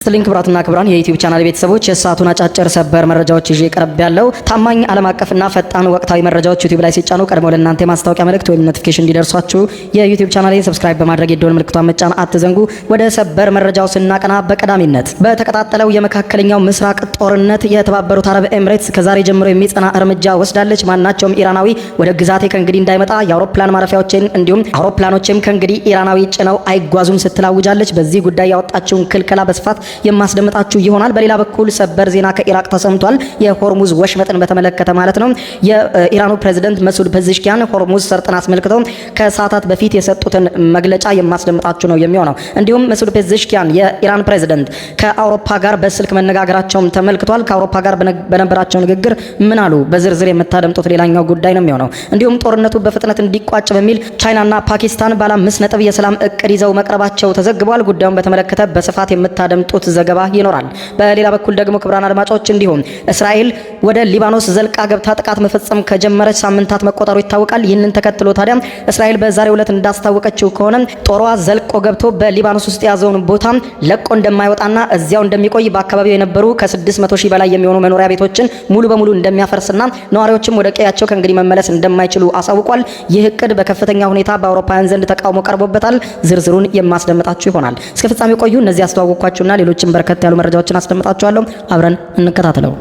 ስሊንክ ብራትና ክብራን የዩቲዩብ ቻናል ቤተሰቦች የሰዓቱን አጫጭር ሰበር መረጃዎች ይዤ ቀርብ ያለው ታማኝ ዓለም አቀፍና ፈጣን ወቅታዊ መረጃዎች ዩቲዩብ ላይ ሲጫኑ ቀድሞ ለእናንተ የማስታወቂያ መልእክት ወይም ኖቲፊኬሽን እንዲደርሷችሁ የዩቲዩብ ቻናሌን ሰብስክራይብ በማድረግ የደወል ምልክቷን መጫን አትዘንጉ። ወደ ሰበር መረጃው ስናቀና በቀዳሚነት በተቀጣጠለው የመካከለኛው ምስራቅ ጦርነት የተባበሩት አረብ ኤምሬትስ ከዛሬ ጀምሮ የሚጸና እርምጃ ወስዳለች። ማናቸውም ኢራናዊ ወደ ግዛቴ ከእንግዲህ እንዳይመጣ የአውሮፕላን ማረፊያዎችን እንዲሁም አውሮፕላኖችም ከእንግዲህ ኢራናዊ ጭነው አይጓዙም ስትል አውጃለች። በዚህ ጉዳይ ያወጣችውን ክልከላ በስፋት የማስደምጣችሁ ይሆናል። በሌላ በኩል ሰበር ዜና ከኢራቅ ተሰምቷል። የሆርሙዝ ወሽመጥን በተመለከተ ማለት ነው። የኢራኑ ፕሬዝዳንት መሱድ ፔዜሽኪያን ሆርሙዝ ሰርጥን አስመልክተው ከሰዓታት በፊት የሰጡትን መግለጫ የማስደምጣችሁ ነው የሚሆነው። እንዲሁም መሱድ ፔዜሽኪያን የኢራን ፕሬዝዳንት ከአውሮፓ ጋር በስልክ መነጋገራቸውም ተመልክቷል። ከአውሮፓ ጋር በነበራቸው ንግግር ምን አሉ? በዝርዝር የምታደምጡት ሌላኛው ጉዳይ ነው የሚሆነው። እንዲሁም ጦርነቱ በፍጥነት እንዲቋጭ በሚል ቻይናና ፓኪስታን ባለ 5 ነጥብ የሰላም እቅድ ይዘው መቅረባቸው ተዘግቧል። ጉዳዩን በተመለከተ በስፋት የምታደምጡት ዘገባ ይኖራል። በሌላ በኩል ደግሞ ክቡራን አድማጮች እንዲሁም እስራኤል ወደ ሊባኖስ ዘልቃ ገብታ ጥቃት መፈጸም ከጀመረች ሳምንታት መቆጠሩ ይታወቃል። ይህንን ተከትሎ ታዲያ እስራኤል በዛሬው ዕለት እንዳስታወቀችው ከሆነ ጦሯ ዘልቆ ገብቶ በሊባኖስ ውስጥ የያዘውን ቦታ ለቆ እንደማይወጣና እዚያው እንደሚቆይ በአካባቢው የነበሩ ከ600 ሺህ በላይ የሚሆኑ መኖሪያ ቤቶችን ሙሉ በሙሉ እንደሚያፈርስና ነዋሪዎችም ወደ ቀያቸው ከእንግዲህ መመለስ እንደማይችሉ አሳውቋል። ይህ እቅድ በከፍተኛ ሁኔታ በአውሮፓውያን ዘንድ ተቃውሞ ቀርቦበታል። ዝርዝሩን የማስደምጣችሁ ይሆናል። እስከ ፍጻሜ ቆዩ። እነዚህ ያስተዋወቅኳችሁና ሌሎችም በርከት ያሉ መረጃዎችን አስደምጣችኋለሁ። አብረን እንከታተለው።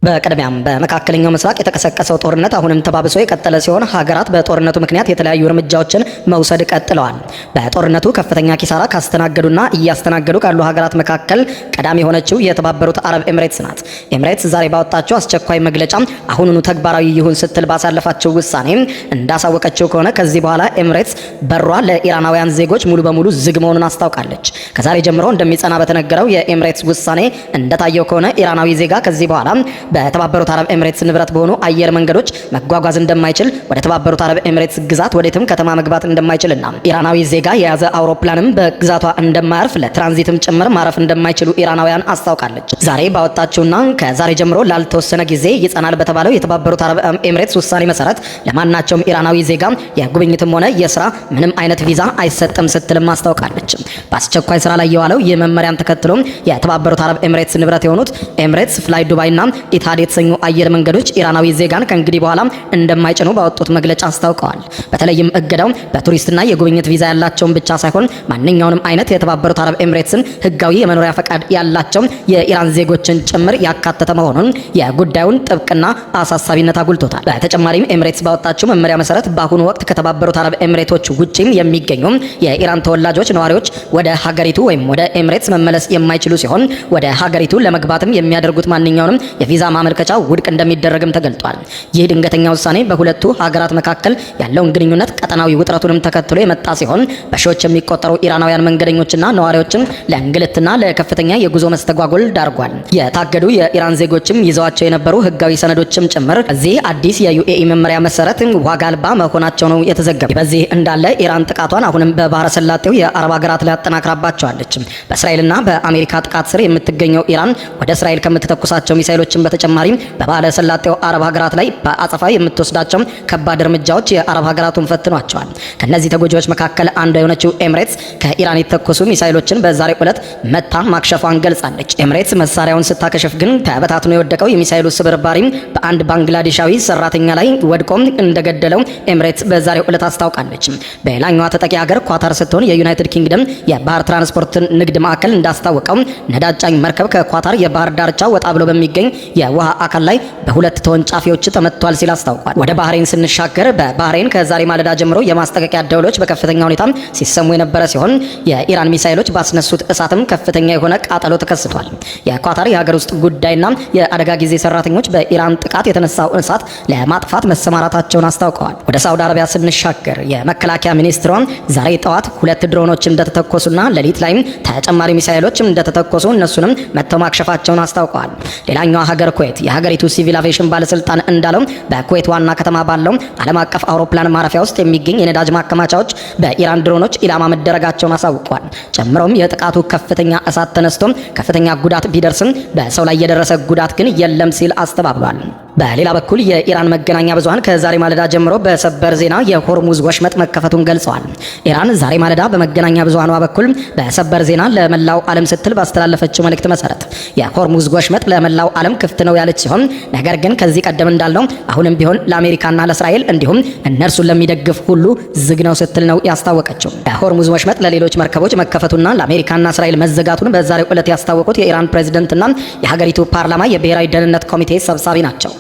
በቀደም በመካከለኛው ምስራቅ የተቀሰቀሰው ጦርነት አሁንም ተባብሶ የቀጠለ ሲሆን ሀገራት በጦርነቱ ምክንያት የተለያዩ እርምጃዎችን መውሰድ ቀጥለዋል። በጦርነቱ ከፍተኛ ኪሳራ ካስተናገዱና እያስተናገዱ ካሉ ሀገራት መካከል ቀዳሚ የሆነችው የተባበሩት አረብ ኤምሬትስ ናት። ኤምሬትስ ዛሬ ባወጣቸው አስቸኳይ መግለጫ አሁኑኑ ተግባራዊ ይሁን ስትል ባሳለፋቸው ውሳኔ እንዳሳወቀችው ከሆነ ከዚህ በኋላ ኤምሬትስ በሯ ለኢራናውያን ዜጎች ሙሉ በሙሉ ዝግ መሆኑን አስታውቃለች። ከዛሬ ጀምሮ እንደሚጸና በተነገረው የኤምሬትስ ውሳኔ እንደታየው ከሆነ ኢራናዊ ዜጋ ከዚህ በኋላ በተባበሩት አረብ ኤምሬትስ ንብረት በሆኑ አየር መንገዶች መጓጓዝ እንደማይችል፣ ወደ ተባበሩት አረብ ኤምሬትስ ግዛት ወዴትም ከተማ መግባት እንደማይችልና ኢራናዊ ዜጋ የያዘ አውሮፕላንም በግዛቷ እንደማያርፍ ለትራንዚትም ጭምር ማረፍ እንደማይችሉ ኢራናውያን አስታውቃለች። ዛሬ ባወጣችውና ከዛሬ ጀምሮ ላልተወሰነ ጊዜ ይጸናል በተባለው የተባበሩት አረብ ኤምሬትስ ውሳኔ መሰረት ለማናቸውም ኢራናዊ ዜጋ የጉብኝትም ሆነ የስራ ምንም አይነት ቪዛ አይሰጥም ስትልም አስታውቃለች። በአስቸኳይ ስራ ላይ የዋለው ይህ መመሪያን ተከትሎ የተባበሩት አረብ ኤምሬትስ ንብረት የሆኑት ኤምሬትስ ፍላይ ዱባይና ኢታድ የተሰኙ አየር መንገዶች ኢራናዊ ዜጋን ከእንግዲህ በኋላ እንደማይጭኑ ባወጡት መግለጫ አስታውቀዋል። በተለይም እገዳው በቱሪስትና የጉብኝት ቪዛ ያላቸውን ብቻ ሳይሆን ማንኛውንም አይነት የተባበሩት አረብ ኤምሬትስን ህጋዊ የመኖሪያ ፈቃድ ያላቸው የኢራን ዜጎችን ጭምር ያካተተ መሆኑን የጉዳዩን ጥብቅና አሳሳቢነት አጉልቶታል። በተጨማሪም ኤምሬትስ ባወጣችው መመሪያ መሰረት በአሁኑ ወቅት ከተባበሩት አረብ ኤምሬቶች ውጪም የሚገኙ የኢራን ተወላጆች ነዋሪዎች ወደ ሀገሪቱ ወይም ወደ ኤምሬትስ መመለስ የማይችሉ ሲሆን ወደ ሀገሪቱ ለመግባትም የሚያደርጉት ማንኛውንም የቪዛ ማመልከቻ ውድቅ እንደሚደረግም ተገልጧል። ይህ ድንገተኛ ውሳኔ በሁለቱ ሀገራት መካከል ያለውን ግንኙነት ቀጠናዊ ውጥረቱንም ተከትሎ የመጣ ሲሆን በሺዎች የሚቆጠሩ ኢራናውያን መንገደኞችና ነዋሪዎችም ለእንግልትና ለከፍተኛ የጉዞ መስተጓጎል ዳርጓል። የታገዱ የኢራን ዜጎችም ይዘዋቸው የነበሩ ህጋዊ ሰነዶችም ጭምር እዚህ አዲስ የዩኤኢ መመሪያ መሰረት ዋጋ አልባ መሆናቸው ነው የተዘገበ። በዚህ እንዳለ ኢራን ጥቃቷን አሁንም በባህረ ሰላጤው የአረብ ሀገራት ላይ አጠናክራባቸዋለች። በእስራኤልና በአሜሪካ ጥቃት ስር የምትገኘው ኢራን ወደ እስራኤል ከምትተኩሳቸው ሚሳኤሎችን በተጨማሪ በባህረ ሰላጤው አረብ ሀገራት ላይ በአጸፋ የምትወስዳቸው ከባድ እርምጃዎች የአረብ ሀገራቱን ፈትኗቸዋል። ከነዚህ ተጎጂዎች መካከል አንዷ የሆነችው ኤምሬትስ ከኢራን የተተኮሱ ሚሳኤሎችን በዛሬው ዕለት መታ ማክሸፏን ገልጻለች። ኤምሬትስ መሳሪያውን ስታከሸፍ ግን ተበታትኖ የወደቀው የሚሳኤሉ ስብርባሪ በአንድ ባንግላዴሻዊ ሰራተኛ ላይ ወድቆም እንደገደለው ኤምሬትስ በዛሬው ዕለት አስታውቃለች። በሌላኛዋ ተጠቂ ሀገር ኳታር ስትሆን የዩናይትድ ኪንግደም የባህር ትራንስፖርት ንግድ ማዕከል እንዳስታወቀው ነዳጅ ጫኝ መርከብ ከኳታር የባህር ዳርቻ ወጣ ብሎ በሚገኝ የውሃ አካል ላይ በሁለት ተወንጫፊዎች ተመቷል ሲል አስታውቋል። ወደ ባህሬን ስንሻገር በባህሬን ከዛሬ ማለዳ ጀምሮ የማስጠንቀቂያ ደወሎች በከፍተኛ ሁኔታ ሲሰሙ የነበረ ሲሆን የኢራን ሚሳኤሎች ባስነሱት እሳትም ከፍተኛ የሆነ ቃጠሎ ተከስቷል። የኳታር የሀገር ውስጥ ጉዳይና የአደጋ ጊዜ ሰራተኞች በኢራን ጥቃት የተነሳው እሳት ለማጥፋት መሰማራታቸውን አስታውቀዋል። ወደ ሳውዲ አረቢያ ስንሻገር የመከላከያ ሚኒስትሯ ዛሬ ጠዋት 2 ድሮኖች እንደተተኮሱና ሌሊት ላይም ተጨማሪ ሚሳኤሎች እንደተተኮሱ እነሱንም መተው ማክሸፋቸውን አስታውቀዋል። ሌላኛው ሀገር ኩዌት የሀገሪቱ ሲቪል አቪዬሽን ባለስልጣን እንዳለው በኩዌት ዋና ከተማ ባለው ዓለም አቀፍ አውሮፕላን ማረፊያ ውስጥ የሚገኝ የነዳጅ ማከማቻዎች በኢራን ድሮኖች ኢላማ መደረጋቸውን አሳውቋል። ጨምሮም የጥቃቱ ከፍተኛ እሳት ተነስቶ ከፍተኛ ጉዳት ቢደርስም በሰው ላይ የደረሰ ጉዳት ግን የለም ሲል አስተባብሏል። በሌላ በኩል የኢራን መገናኛ ብዙሃን ከዛሬ ማለዳ ጀምሮ በሰበር ዜና የሆርሙዝ ወሽመጥ መከፈቱን ገልጸዋል። ኢራን ዛሬ ማለዳ በመገናኛ ብዙሃኗ በኩል በሰበር ዜና ለመላው ዓለም ስትል ባስተላለፈችው መልእክት መሰረት የሆርሙዝ ወሽመጥ ለመላው ዓለም ክፍት ነው ያለች ሲሆን ነገር ግን ከዚህ ቀደም እንዳለው አሁንም ቢሆን ለአሜሪካና ለእስራኤል እንዲሁም እነርሱን ለሚደግፍ ሁሉ ዝግ ነው ስትል ነው ያስታወቀችው። የሆርሙዝ ወሽመጥ ለሌሎች መርከቦች መከፈቱና ለአሜሪካና እስራኤል መዘጋቱን በዛሬው ዕለት ያስታወቁት የኢራን ፕሬዝዳንትና የሀገሪቱ ፓርላማ የብሔራዊ ደህንነት ኮሚቴ ሰብሳቢ ናቸው።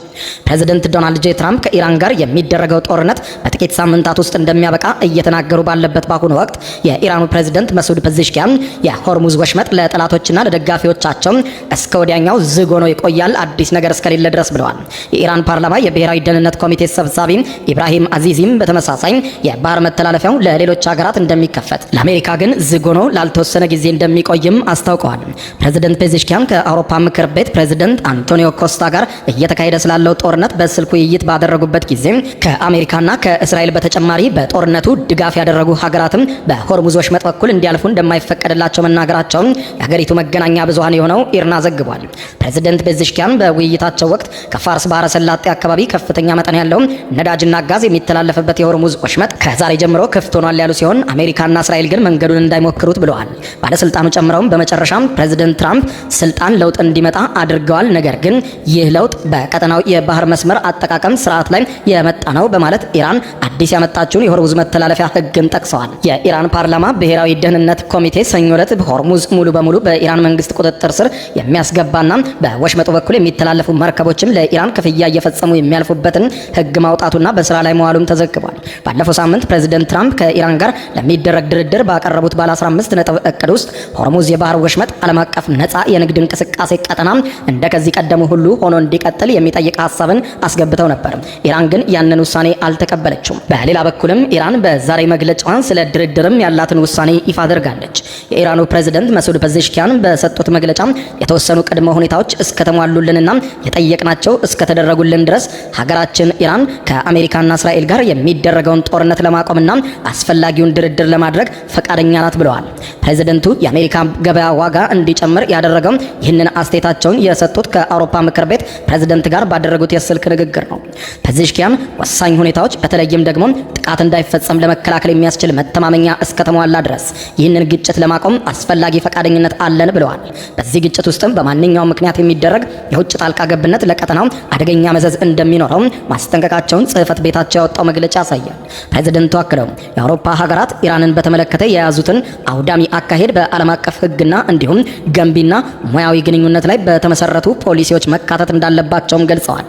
ፕሬዝዳንት ዶናልድ ጄ ትራምፕ ከኢራን ጋር የሚደረገው ጦርነት በጥቂት ሳምንታት ውስጥ እንደሚያበቃ እየተናገሩ ባለበት በአሁኑ ወቅት የኢራኑ ፕሬዝዳንት መሱድ ፐዜሽኪያን የሆርሙዝ ወሽመጥ ለጠላቶችና ለደጋፊዎቻቸው እስከ ወዲያኛው ዝግ ሆኖ ይቆያል አዲስ ነገር እስከሌለ ድረስ ብለዋል። የኢራን ፓርላማ የብሔራዊ ደህንነት ኮሚቴ ሰብሳቢ ኢብራሂም አዚዚም በተመሳሳይ የባህር መተላለፊያው ለሌሎች ሀገራት እንደሚከፈት ለአሜሪካ ግን ዝግ ሆኖ ላልተወሰነ ጊዜ እንደሚቆይም አስታውቀዋል። ፕሬዝዳንት ፔዜሽኪያን ከአውሮፓ ምክር ቤት ፕሬዝዳንት አንቶኒዮ ኮስታ ጋር እየተካሄደ ስላለ ጦርነት በስልክ ውይይት ባደረጉበት ጊዜ ከአሜሪካና ከእስራኤል በተጨማሪ በጦርነቱ ድጋፍ ያደረጉ ሀገራትም በሆርሙዝ ወሽመጥ በኩል እንዲያልፉ እንደማይፈቀድላቸው መናገራቸውን የሀገሪቱ መገናኛ ብዙሃን የሆነው ኢርና ዘግቧል። ፕሬዝዳንት ፔዜሽኪያን በውይይታቸው ወቅት ከፋርስ ባህረ ሰላጤ አካባቢ ከፍተኛ መጠን ያለው ነዳጅና ጋዝ የሚተላለፍበት የሆርሙዝ ወሽመጥ ከዛሬ ጀምሮ ክፍት ሆኗል ያሉ ሲሆን አሜሪካና እስራኤል ግን መንገዱን እንዳይሞክሩት ብለዋል። ባለስልጣኑ ጨምረውም በመጨረሻም ፕሬዝዳንት ትራምፕ ስልጣን ለውጥ እንዲመጣ አድርገዋል፣ ነገር ግን ይህ ለውጥ በቀጠናው የባህር መስመር አጠቃቀም ስርዓት ላይ የመጣ ነው በማለት ኢራን አዲስ ያመጣችውን የሆርሙዝ መተላለፊያ ሕግን ጠቅሰዋል። የኢራን ፓርላማ ብሔራዊ ደህንነት ኮሚቴ ሰኞ ዕለት ሆርሙዝ ሙሉ በሙሉ በኢራን መንግስት ቁጥጥር ስር የሚያስገባና በወሽመጡ በኩል የሚተላለፉ መርከቦችም ለኢራን ክፍያ እየፈጸሙ የሚያልፉበትን ሕግ ማውጣቱና በስራ ላይ መዋሉም ተዘግቧል። ባለፈው ሳምንት ፕሬዝዳንት ትራምፕ ከኢራን ጋር ለሚደረግ ድርድር ባቀረቡት ባለ 15 ነጥብ እቅድ ውስጥ ሆርሙዝ የባህር ወሽመጥ ዓለም አቀፍ ነፃ የንግድ እንቅስቃሴ ቀጠና እንደ ከዚህ ቀደሙ ሁሉ ሆኖ እንዲቀጥል የሚጠይቅ ሀሳብን አስገብተው ነበር። ኢራን ግን ያንን ውሳኔ አልተቀበለችውም። በሌላ በኩልም ኢራን በዛሬ መግለጫዋን ስለ ድርድርም ያላትን ውሳኔ ይፋ አድርጋለች። የኢራኑ ፕሬዝዳንት መሱድ ፐዜሽኪያን በሰጡት መግለጫ የተወሰኑ ቅድመ ሁኔታዎች እስከተሟሉልንና የጠየቅናቸው እስከተደረጉልን ድረስ ሀገራችን ኢራን ከአሜሪካና እስራኤል ጋር የሚደረገውን ጦርነት ለማቆምና አስፈላጊውን ድርድር ለማድረግ ፈቃደኛ ናት ብለዋል። ፕሬዝዳንቱ የአሜሪካ ገበያ ዋጋ እንዲጨምር ያደረገው ይህንን አስተያየታቸውን የሰጡት ከአውሮፓ ምክር ቤት ፕሬዝዳንት ጋር ባደረጉት የስልክ ንግግር ነው። ፔዜሽኪያን ወሳኝ ሁኔታዎች በተለይም ደግሞ ጥቃት እንዳይፈጸም ለመከላከል የሚያስችል መተማመኛ እስከተሟላ ድረስ ይህንን ግጭት ለማቆም አስፈላጊ ፈቃደኝነት አለን ብለዋል። በዚህ ግጭት ውስጥም በማንኛውም ምክንያት የሚደረግ የውጭ ጣልቃ ገብነት ለቀጠናው አደገኛ መዘዝ እንደሚኖረው ማስጠንቀቃቸውን ጽሕፈት ቤታቸው ያወጣው መግለጫ ያሳያል። ፕሬዝዳንቱ አክለው የአውሮፓ ሀገራት ኢራንን በተመለከተ የያዙትን አውዳሚ አካሄድ በዓለም አቀፍ ሕግና እንዲሁም ገንቢና ሙያዊ ግንኙነት ላይ በተመሰረቱ ፖሊሲዎች መካተት እንዳለባቸውም ገልጸዋል።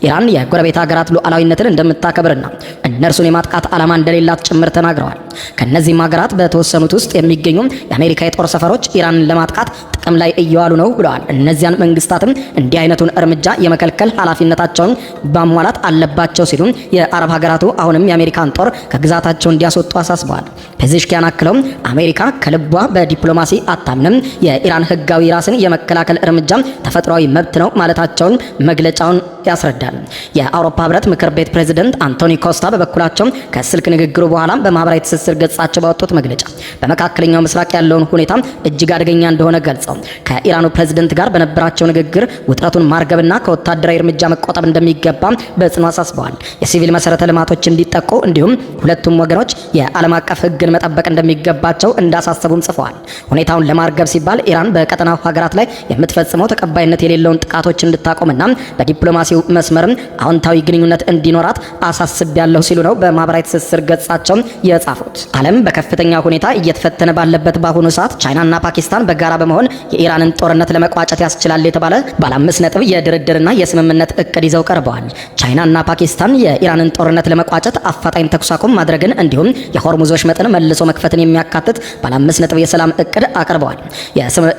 ኢራን የጎረቤት ሀገራት ሉዓላዊነትን እንደምታከብርና እነርሱን የማጥቃት ዓላማ እንደሌላት ጭምር ተናግረዋል። ከነዚህም ሀገራት በተወሰኑት ውስጥ የሚገኙ የአሜሪካ የጦር ሰፈሮች ኢራንን ለማጥቃት ጥቅም ላይ እየዋሉ ነው ብለዋል። እነዚያን መንግስታትም እንዲህ አይነቱን እርምጃ የመከልከል ኃላፊነታቸውን ማሟላት አለባቸው ሲሉ የአረብ ሀገራቱ አሁንም የአሜሪካን ጦር ከግዛታቸው እንዲያስወጡ አሳስበዋል። ፔዜሽኪያን አክለውም አሜሪካ ከልቧ በዲፕሎማሲ አታምንም፣ የኢራን ህጋዊ ራስን የመከላከል እርምጃ ተፈጥሯዊ መብት ነው ማለታቸውን መግለጫውን ያስረዳል። የአውሮፓ ህብረት ምክር ቤት ፕሬዝዳንት አንቶኒ ኮስታ በበኩላቸው ከስልክ ንግግሩ በኋላ በማህበራዊ ትስስር ገጻቸው ባወጡት መግለጫ በመካከለኛው ምስራቅ ያለውን ሁኔታ እጅግ አደገኛ እንደሆነ ገልጸው ከኢራኑ ፕሬዝዳንት ጋር በነበራቸው ንግግር ውጥረቱን ማርገብና ከወታደራዊ እርምጃ መቆጠብ እንደሚገባ በጽኑ አሳስበዋል። የሲቪል መሰረተ ልማቶች እንዲጠቁ እንዲሁም ሁለቱም ወገኖች የዓለም አቀፍ ህግን መጠበቅ እንደሚገባቸው እንዳሳሰቡም ጽፈዋል። ሁኔታውን ለማርገብ ሲባል ኢራን በቀጠናው ሀገራት ላይ የምትፈጽመው ተቀባይነት የሌለውን ጥቃቶች እንድታቆምና በዲፕሎማሲ መስመርም አዎንታዊ ግንኙነት እንዲኖራት አሳስቤያለሁ ሲሉ ነው በማህበራዊ ትስስር ገጻቸው የጻፉት። ዓለም በከፍተኛ ሁኔታ እየተፈተነ ባለበት በአሁኑ ሰዓት ቻይናና ፓኪስታን በጋራ በመሆን የኢራንን ጦርነት ለመቋጨት ያስችላል የተባለ ባለ 5 ነጥብ የድርድርና የስምምነት እቅድ ይዘው ቀርበዋል። ቻይናና ፓኪስታን የኢራንን ጦርነት ለመቋጨት አፋጣኝ ተኩስ አቁም ማድረግን እንዲሁም የሆርሙዝ ወሽመጥን መልሶ መክፈትን የሚያካትት ባለ 5 ነጥብ የሰላም እቅድ አቅርበዋል።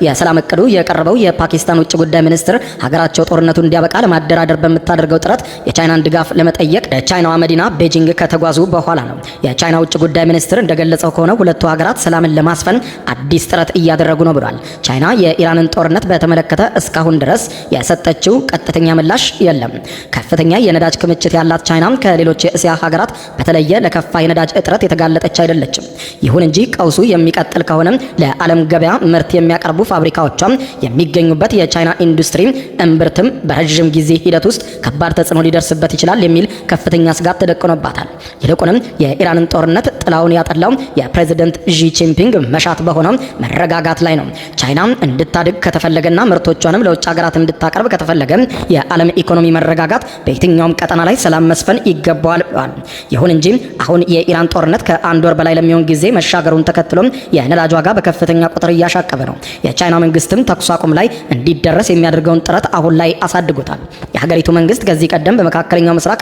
የሰላም እቅዱ የቀረበው የፓኪስታን ውጭ ጉዳይ ሚኒስትር ሀገራቸው ጦርነቱ እንዲያበቃ ለማደራደር በምታደርገው ጥረት የቻይናን ድጋፍ ለመጠየቅ ቻይናዋ መዲና ቤጂንግ ከተጓዙ በኋላ ነው። የቻይና ውጭ ጉዳይ ሚኒስትር እንደገለጸው ከሆነ ሁለቱ ሀገራት ሰላምን ለማስፈን አዲስ ጥረት እያደረጉ ነው ብሏል። ቻይና የኢራንን ጦርነት በተመለከተ እስካሁን ድረስ የሰጠችው ቀጥተኛ ምላሽ የለም። ከፍተኛ የነዳጅ ክምችት ያላት ቻይና ከሌሎች የእስያ ሀገራት በተለየ ለከፋ የነዳጅ እጥረት የተጋለጠች አይደለችም። ይሁን እንጂ ቀውሱ የሚቀጥል ከሆነ ለዓለም ገበያ ምርት የሚያቀርቡ ፋብሪካዎቿ የሚገኙበት የቻይና ኢንዱስትሪ እምብርትም በረዥም ጊዜ ሂደት ውስጥ ከባድ ተጽዕኖ ሊደርስበት ይችላል የሚል ከፍተኛ ስጋት ተደቅኖባታል። ይልቁንም የኢራንን ጦርነት ጥላውን ያጠላው የፕሬዝደንት ዢ ጂንፒንግ መሻት በሆነው መረጋጋት ላይ ነው። ቻይና እንድታድግ ከተፈለገና ምርቶቿንም ለውጭ ሀገራት እንድታቀርብ ከተፈለገ የዓለም ኢኮኖሚ መረጋጋት በየትኛውም ቀጠና ላይ ሰላም መስፈን ይገባዋል ብለዋል። ይሁን እንጂ አሁን የኢራን ጦርነት ከአንድ ወር በላይ ለሚሆን ጊዜ መሻገሩን ተከትሎ የነዳጅ ዋጋ በከፍተኛ ቁጥር እያሻቀበ ነው። የቻይና መንግስትም ተኩስ አቁም ላይ እንዲደረስ የሚያደርገውን ጥረት አሁን ላይ አሳድጎታል። የሀገሪቱ መንግስት ከዚህ ቀደም በመካከለኛው ምስራቅ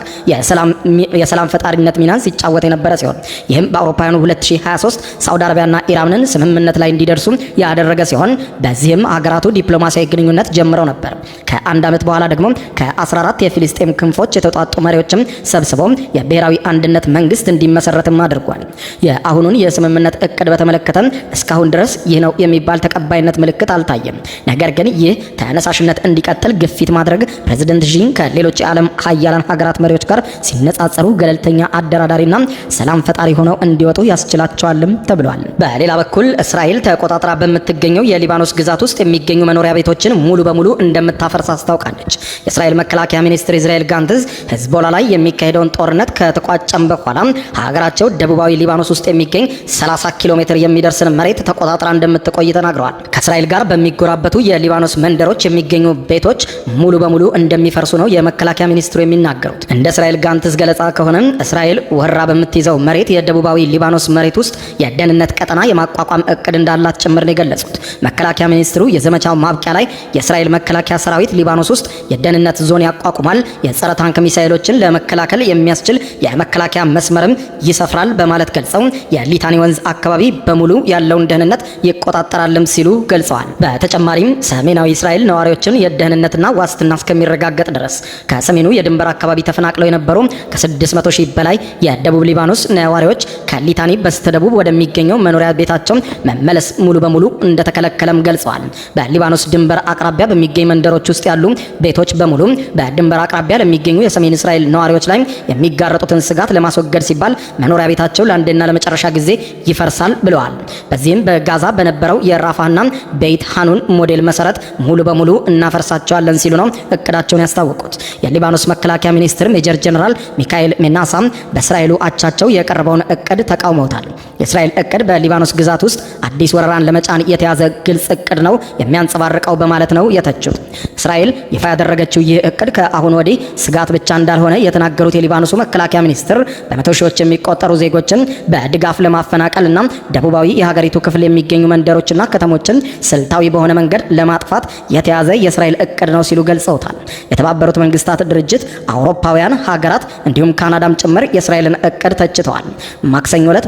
የሰላም ፈጣሪነት ሚናን ሲጫወት የነበረ ሲሆን ይህም በአውሮፓውያኑ 2023 ሳውዲ አረቢያና ኢራንን ስምምነት ላይ እንዲደርሱ ያደረገ ሲሆን በዚህም ሀገራቱ ዲፕሎማሲያዊ ግንኙነት ጀምረው ነበር። ከአንድ ዓመት በኋላ ደግሞ ከ14 የፊሊስጤም ክንፎች የተውጣጡ መሪዎችም ሰብስበው የብሔራዊ አንድነት መንግስት እንዲመሰረትም አድርጓል። የአሁኑን የስምምነት እቅድ በተመለከተ እስካሁን ድረስ ይህ ነው የሚባል ተቀባይነት ምልክት አልታየም። ነገር ግን ይህ ተነሳሽነት እንዲቀጥል ግፊት ማድረግ ፕሬዝደንት ዢ ከሌሎች የዓለም ሀያላን ሀገራት መሪዎች ጋር ሲነጻጸሩ ገለልተኛ አደራዳሪና ሰላም ፈጣሪ ሆነው እንዲወጡ ያስችላቸዋልም ተብሏል። በሌላ በኩል እስራኤል ተቆጣጥራ በምትገኘው የሊባኖስ ግዛት ውስጥ የሚገኙ መኖሪያ ቤቶችን ሙሉ በሙሉ እንደምታፈርስ አስታውቃለች። የእስራኤል መከላከያ ሚኒስትር ኢዝራኤል ጋንትዝ ሂዝቦላ ላይ የሚካሄደውን ጦርነት ከተቋጨም በኋላ ሀገራቸው ደቡባዊ ሊባኖስ ውስጥ የሚገኝ 30 ኪሎ ሜትር የሚደርስን መሬት ተቆጣጥራ እንደምትቆይ ተናግረዋል። ከእስራኤል ጋር በሚጎራበቱ የሊባኖስ መንደሮች የሚገኙ ቤቶች ሙሉ በሙሉ እንደሚፈርሱ ነው የመከላከያ ሚኒስትሩ የሚናገሩት። እንደ እስራኤል ጋንትዝ ገለጻ ከሆነ እስራኤል ወራ በምትይዘው መሬት የደቡባዊ ሊባኖስ መሬት ውስጥ የደህንነት ቀጠና የማቋቋም እቅድ እንዳላት ጭምር ነው የገለጹት። መከላከያ ሚኒስትሩ የዘመቻው ማብቂያ ላይ የእስራኤል መከላከያ ሰራዊት ሊባኖስ ውስጥ የደህንነት ዞን ያቋቁማል፣ የጸረ ታንክ ሚሳኤሎችን ለመከላከል የሚያስችል የመከላከያ መስመርም ይሰፍራል በማለት ገልጸው የሊታኒ ወንዝ አካባቢ በሙሉ ያለውን ደህንነት ይቆጣጠራልም ሲሉ ገልጸዋል። በተጨማሪም ሰሜናዊ እስራኤል ነዋሪዎችን የደህንነትና ዋስትና እስከሚረጋገጥ ድረስ ከሰሜኑ የድንበር አካባቢ ተፈናቅለው የነበሩ ከ600 ሺህ በላይ የደቡብ ሊባኖስ ነዋሪዎች ከሊታኒ በስተደቡብ ወደሚገኘው መኖሪያ ቤታቸው መመለስ ሙሉ በሙሉ እንደተከለከለም ገልጸዋል። በሊባኖስ ድንበር አቅራቢያ በሚገኝ መንደሮች ውስጥ ያሉ ቤቶች በሙሉ በድንበር አቅራቢያ ለሚገኙ የሰሜን እስራኤል ነዋሪዎች ላይ የሚጋረጡትን ስጋት ለማስወገድ ሲባል መኖሪያ ቤታቸው ለአንድና ለመጨረሻ ጊዜ ይፈርሳል ብለዋል። በዚህም በጋዛ በነበረው የራፋና ቤት ሃኑን ሞዴል መሰረት ሙሉ በሙሉ እናፈርሳቸዋለን ሲሉ ነው እቅዳቸውን ያስታወቁት። የሊባኖስ መከላከያ ሚኒስትር ሜጀር ጀነራል ሚካኤል ሜናሳ በእስራኤሉ አቻቸው የቀረበውን እቅድ ተቃውመውታል። የእስራኤል እቅድ በሊባኖስ ግዛት ውስጥ አዲስ ወረራን ለመጫን የተያዘ ግልጽ እቅድ ነው የሚያንጸባርቀው በማለት ነው የተቹት። እስራኤል ይፋ ያደረገችው ይህ እቅድ ከአሁን ወዲህ ስጋት ብቻ እንዳልሆነ የተናገሩት የሊባኖሱ መከላከያ ሚኒስትር በመቶ ሺዎች የሚቆጠሩ ዜጎችን በድጋፍ ለማፈናቀልና ደቡባዊ የሀገሪቱ ክፍል የሚገኙ መንደሮችና ከተሞችን ስልታዊ በሆነ መንገድ ለማጥፋት የተያዘ የእስራኤል እቅድ ነው ሲሉ ገልጸውታል። የተባበሩት መንግስታት ድርጅት፣ አውሮፓውያን ሀገራት እንዲሁም ካናዳም ጭምር የእስራኤልን እቅድ ተችተዋል። ማክሰኞ ዕለት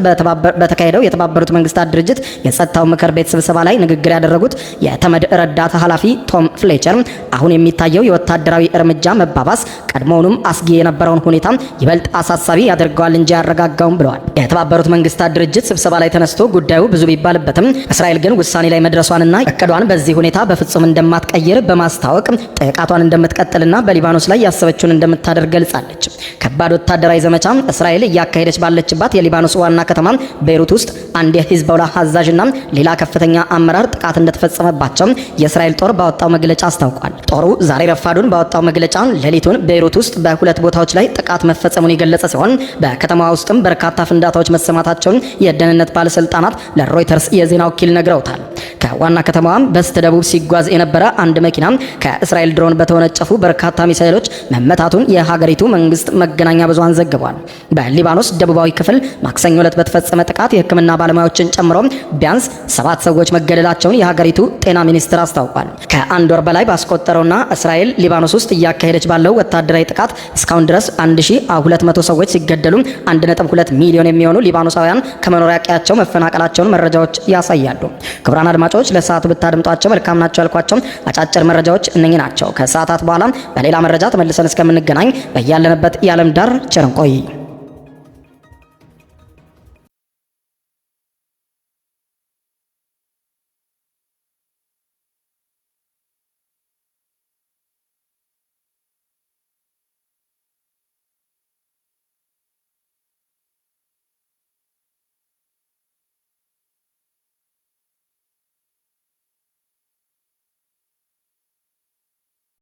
በተካሄደው የተባበሩት መንግስታት ድርጅት የጸጥታው ምክር ቤት ስብሰባ ላይ ንግግር ያደረጉት የተመድ ረዳት ኃላፊ ቶም ፍሌቸር አሁን የሚታየው የወታደራዊ እርምጃ መባባስ ቀድሞውንም አስጊ የነበረውን ሁኔታ ይበልጥ አሳሳቢ ያደርገዋል እንጂ ያረጋጋውም ብለዋል። የተባበሩት መንግስታት ድርጅት ስብሰባ ላይ ተነስቶ ጉዳዩ ብዙ ቢባልበትም እስራኤል ግን ውሳኔ ላይ መድረሷንና እቅዷን በዚህ ሁኔታ በፍጹም እንደማትቀይር በማስታወቅ ጥቃቷን እንደምትቀጥልና በሊባኖስ ላይ ያሰበችውን እንደምታደርግ ገልጻለች። ከባድ ወታደራዊ ዘመቻ እስራኤል እያካሄደች ባለችባት የሊባኖስ ዋና ከተማ ቤይሩት ውስጥ አንድ የሂዝቦላ አዛዥና ሌላ ከፍተኛ አመራር ጥቃት እንደተፈጸመባቸው የእስራኤል ጦር ባወጣው መግለጫ አስታውቋል። ጦሩ ዛሬ ረፋዱን ባወጣው መግለጫ ሌሊቱን ቤይሩት ውስጥ በሁለት ቦታዎች ላይ ጥቃት መፈጸሙን የገለጸ ሲሆን በከተማዋ ውስጥም በርካታ ፍንዳታዎች መሰማታቸውን የደህንነት ባለስልጣናት ለሮይተርስ የዜና ወኪል ነግረውታል። ከዋና ከተማዋም በስተደቡብ ሲጓዝ የነበረ አንድ መኪና ከእስራኤል ድሮን በተወነጨፉ በርካታ ሚሳኤሎች መመታቱን የሀገሪቱ መንግስት መገናኛ ብዙሃን ዘግቧል። በሊባኖስ ደቡባዊ ክፍል ማክሰኞ ዕለት በተፈጸመ ጥቃት የሕክምና ባለሙያዎችን ጨምሮ ቢያንስ 7 ሰዎች መገደላቸውን የሀገሪቱ ጤና ሚኒስቴር አስታውቋል። ከአንድ ወር በላይ ባስቆጠረውና እስራኤል ሊባኖስ ውስጥ እያካሄደች ባለው ወታደራዊ ጥቃት እስካሁን ድረስ 1200 ሰዎች ሲገደሉ 1.2 ሚሊዮን የሚሆኑ ሊባኖሳውያን ከመኖሪያ ቀያቸው መፈናቀላቸውን መረጃዎች ያሳያሉ። ክቡራን አድማጮች ለሰዓቱ ብታደምጧቸው መልካም ናቸው ያልኳቸው አጫጭር መረጃዎች እነኚህ ናቸው። ከሰዓታት በኋላ በሌላ መረጃ ተመልሰን እስከምንገናኝ በያለንበት የዓለም ዳር ቸር እንቆይ።